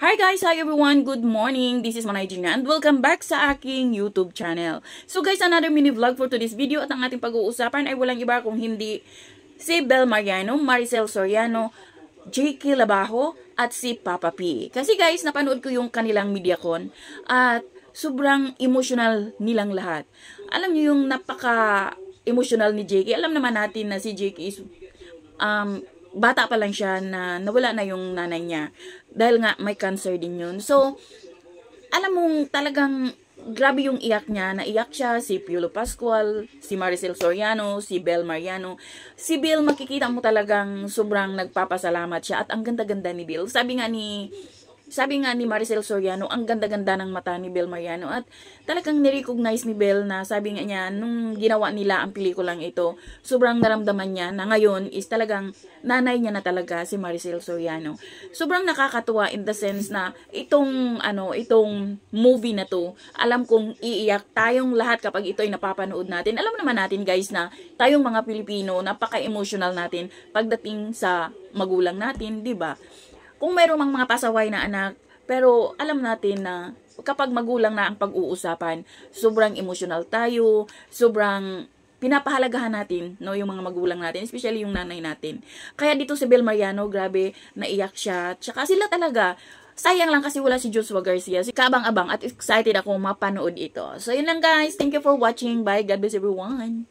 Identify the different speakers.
Speaker 1: Hi guys! Hi everyone! Good morning! This is Manay Gina and welcome back sa aking YouTube channel. So guys, another mini vlog for today's video at ang ating pag-uusapan ay walang iba kung hindi si Bel Mariano, Maricel Soriano, JK Labajo at si Papa P. Kasi guys, napanood ko yung kanilang MediaCon at sobrang emotional nilang lahat. Alam niyo yung napaka-emotional ni JK. Alam naman natin na si JK is bata pa lang siya na nawala na yung nanay niya. Dahil nga may cancer din yun. So, alam mong talagang grabe yung iyak niya. Naiyak siya, si Piolo Pascual, si Maricel Soriano, si Bel Mariano. Si Bel, makikita mo talagang sobrang nagpapasalamat siya. At ang ganda-ganda ni Bel. Sabi nga ni Maricel Soriano, ang ganda-ganda ng mata ni Bel Mariano. At talagang nirecognize ni Bel na sabi nga niya, nung ginawa nila ang pelikulang ito, sobrang naramdaman niya na ngayon is talagang nanay niya na talaga si Maricel Soriano. Sobrang nakakatuwa in the sense na itong movie na to, alam kong iiyak tayong lahat kapag ito ay napapanood natin. Alam naman natin guys na tayong mga Pilipino, napaka-emotional natin pagdating sa magulang natin, di ba? Kung mayroong mga pasaway na anak, pero alam natin na kapag magulang na ang pag-uusapan, sobrang emotional tayo, sobrang pinapahalagahan natin, no, yung mga magulang natin, especially yung nanay natin. Kaya dito si Bel Mariano, grabe, naiyak siya. Tsaka sila talaga, sayang lang kasi wala si Joshua Garcia. Kabang-abang at excited ako mapanood ito. So yun lang guys, thank you for watching. Bye, God bless everyone.